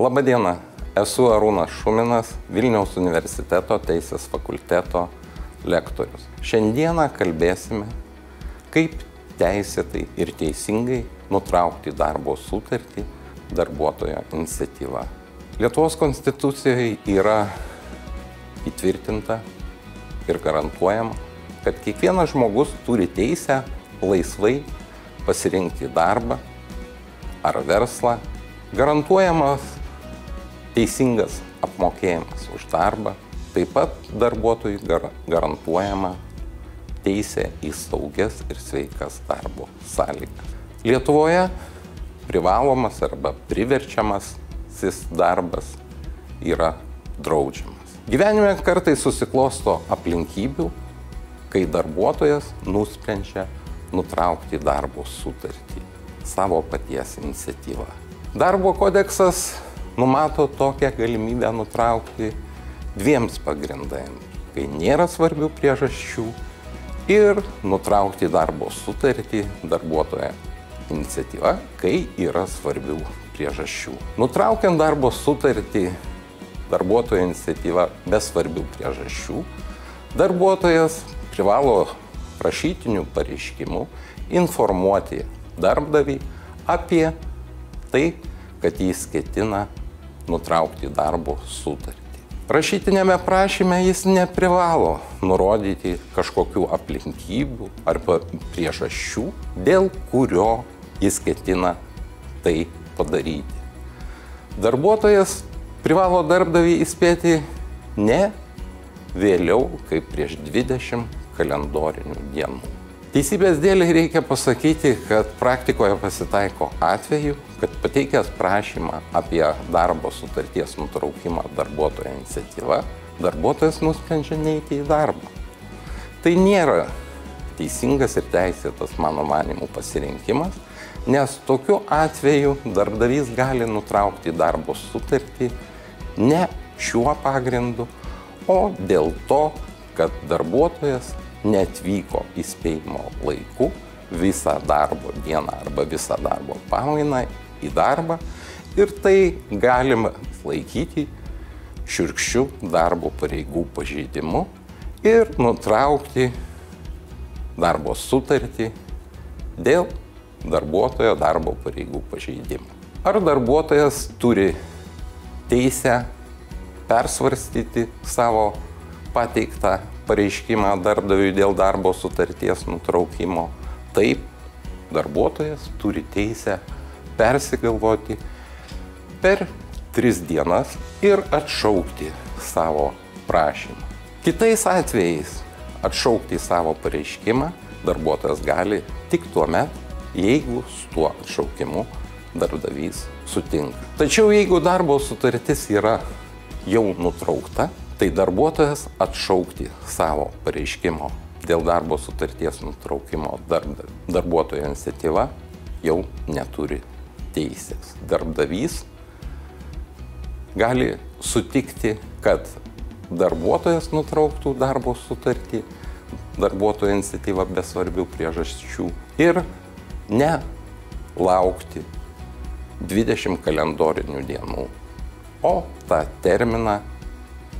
Labadiena, esu Arūnas Šuminas, Vilniaus universiteto Teisės fakulteto lektorius. Šiandieną kalbėsime, kaip teisėtai ir teisingai nutraukti darbo sutartį darbuotojo iniciatyva. Lietuvos konstitucijoje yra įtvirtinta ir garantuojama, kad kiekvienas žmogus turi teisę laisvai pasirinkti darbą ar verslą, garantuojamas teisingas apmokėjimas už darbą, taip pat darbuotojui garantuojama teisė į saugias ir sveikas darbo sąlygas. Lietuvoje privalomas arba priverčiamas darbas yra draudžiamas. Gyvenime kartais susiklosto aplinkybių, kai darbuotojas nusprendžia nutraukti darbo sutartį savo paties iniciatyvą. Darbo kodeksas numato tokią galimybę nutraukti dviems pagrindais, kai nėra svarbių priežasčių, ir nutraukti darbo sutartį darbuotojo iniciatyva, kai yra svarbių priežasčių. Nutraukiant darbo sutartį darbuotojo iniciatyva be svarbių priežasčių, darbuotojas privalo rašytiniu pareiškimu informuoti darbdavį apie tai, kad jis ketina nutraukti darbo sutartį. Rašytinėme prašyme jis neprivalo nurodyti kažkokių aplinkybių arba priežasčių, dėl kurio jis ketina tai padaryti. Darbuotojas privalo darbdavį įspėti ne vėliau kaip prieš 20 kalendorinių dienų. Teisybės dėlei reikia pasakyti, kad praktikoje pasitaiko atveju, kad pateikęs prašymą apie darbo sutarties nutraukimą darbuotojo iniciatyva, darbuotojas nusprendžia neiti į darbą. Tai nėra teisingas ir teisėtas, mano manymu, pasirinkimas, nes tokiu atveju darbdavys gali nutraukti darbo sutartį ne šiuo pagrindu, o dėl to, kad darbuotojas neatvyko įspėjimo laiku visą darbo dieną arba visą darbo pamainą į darbą, ir tai galima laikyti šiurkščiu darbo pareigų pažeidimu ir nutraukti darbo sutartį dėl darbuotojo darbo pareigų pažeidimo. Ar darbuotojas turi teisę persvarstyti savo pateiktą pareiškimą darbdaviui dėl darbo sutarties nutraukimo? Taip, darbuotojas turi teisę persigalvoti per 3 dienas ir atšaukti savo prašymą. Kitais atvejais atšaukti savo pareiškimą darbuotojas gali tik tuomet, jeigu su tuo atšaukimu darbdavys sutinka. Tačiau jeigu darbo sutartis yra jau nutraukta, tai darbuotojas atšaukti savo pareiškimo dėl darbo sutarties nutraukimo darbuotojo iniciatyva jau neturi teisės. Darbdavys gali sutikti, kad darbuotojas nutrauktų darbo sutartį darbuotojo iniciatyva be svarbių priežasčių ir ne laukti 20 kalendorinių dienų, o tą terminą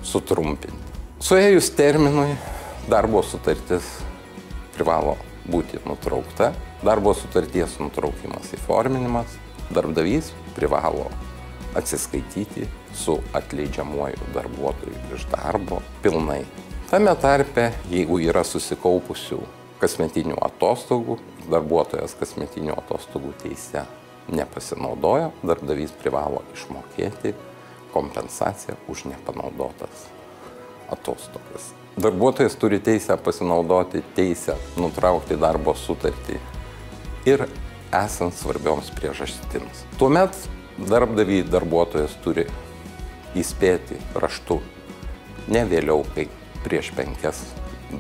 sutrumpinti. Suėjus terminui, darbo sutartis privalo būti nutraukta, darbo sutarties nutraukimas įforminimas, darbdavys privalo atsiskaityti su atleidžiamuoju darbuotoju iš darbo pilnai. Tame tarpe, jeigu yra susikaupusių kasmetinių atostogų, darbuotojas kasmetinių atostogų teise nepasinaudojo, darbdavys privalo išmokėti kompensaciją už nepanaudotas atostogas. Darbuotojas turi teisę pasinaudoti teisę nutraukti darbo sutartį ir esant svarbioms priežastims. Tuomet darbdavį darbuotojas turi įspėti raštu ne vėliau kaip prieš 5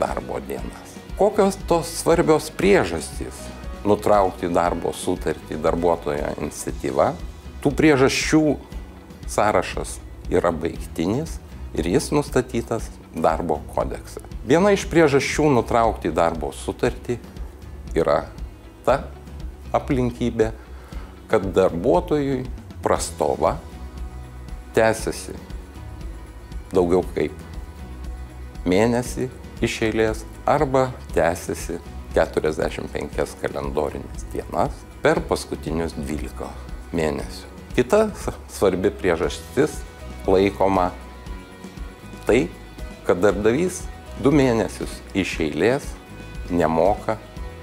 darbo dienas. Kokios tos svarbios priežastys nutraukti darbo sutartį darbuotojo iniciatyva? Tų priežasčių sąrašas yra baigtinis ir jis nustatytas darbo kodekse. Viena iš priežasčių nutraukti darbo sutartį yra ta aplinkybė, kad darbuotojui prastova tęsiasi daugiau kaip mėnesį iš eilės arba tęsiasi 45 kalendorinės dienas per paskutinius 12 mėnesių. Kita svarbi priežastis laikoma tai, kad darbdavys 2 mėnesius iš eilės nemoka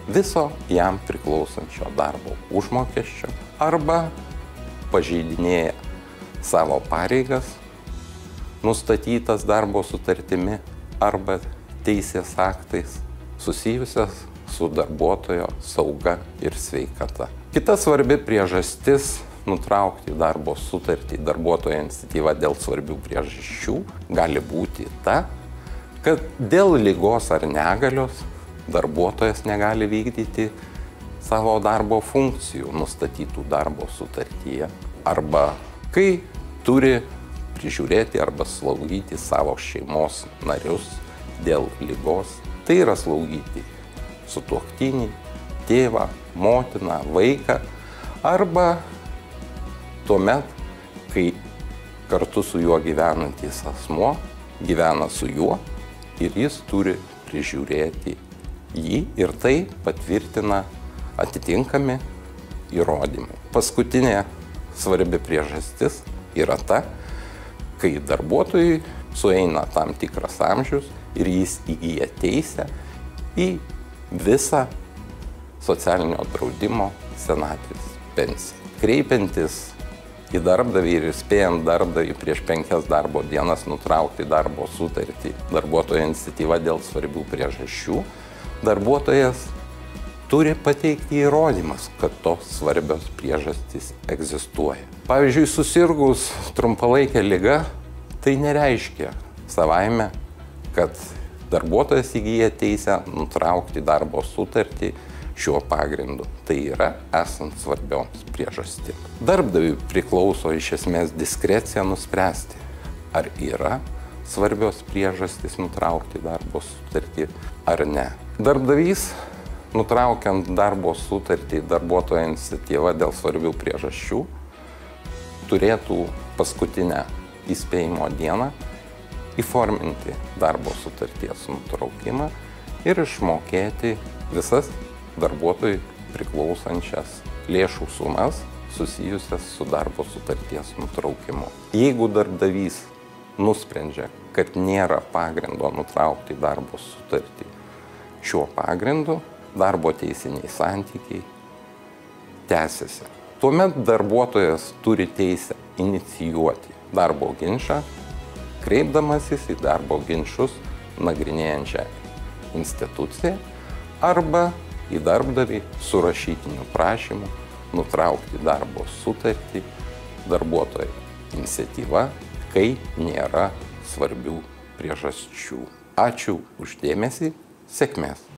viso jam priklausančio darbo užmokesčio arba pažeidinėja savo pareigas nustatytas darbo sutartimi arba teisės aktais susijusias su darbuotojo sauga ir sveikata. Kita svarbi priežastis nutraukti darbo sutartį darbuotojo iniciatyva dėl svarbių priežasčių gali būti ta, kad dėl ligos ar negalios darbuotojas negali vykdyti savo darbo funkcijų nustatytų darbo sutartyje arba kai turi prižiūrėti arba slaugyti savo šeimos narius dėl ligos. Tai yra slaugyti sutuoktinį, tėvą, motiną, vaiką arba tuomet, kai kartu su juo gyvenantis asmuo gyvena su juo ir jis turi prižiūrėti jį ir tai patvirtina atitinkami įrodymai. Paskutinė svarbi priežastis yra ta, kai darbuotojui sueina tam tikras amžius ir jis įgyja teisę į visą socialinio draudimo senatvės pensiją. Kreipiantis į darbdavį ir įspėjant darbdavį prieš 5 darbo dienas nutraukti darbo sutartį darbuotojo iniciatyva dėl svarbių priežasčių, darbuotojas turi pateikti įrodymus, kad tos svarbios priežastys egzistuoja. Pavyzdžiui, susirgus trumpalaikę ligą, tai nereiškia savaime, kad darbuotojas įgyja teisę nutraukti darbo sutartį šiuo pagrindu. Tai yra esant svarbioms priežastims. Darbdaviui priklauso iš esmės diskrecija nuspręsti, ar yra svarbios priežastys nutraukti darbo sutartį ar ne. Darbdavys, nutraukiant darbo sutartį darbuotojo iniciatyva dėl svarbių priežasčių, turėtų paskutinę įspėjimo dieną įforminti darbo sutarties nutraukimą ir išmokėti visas darbuotojui priklausančias lėšų sumas susijusias su darbo sutarties nutraukimu. Jeigu darbdavys nusprendžia, kad nėra pagrindo nutraukti darbo sutartį šiuo pagrindu, darbo teisiniai santykiai tęsiasi. Tuomet darbuotojas turi teisę inicijuoti darbo ginčą, kreipdamasis į darbo ginčus nagrinėjančią instituciją arba į darbdavį su rašytiniu prašymu nutraukti darbo sutartį darbuotojo iniciatyva, kai nėra svarbių priežasčių. Ačiū už dėmesį, sėkmės.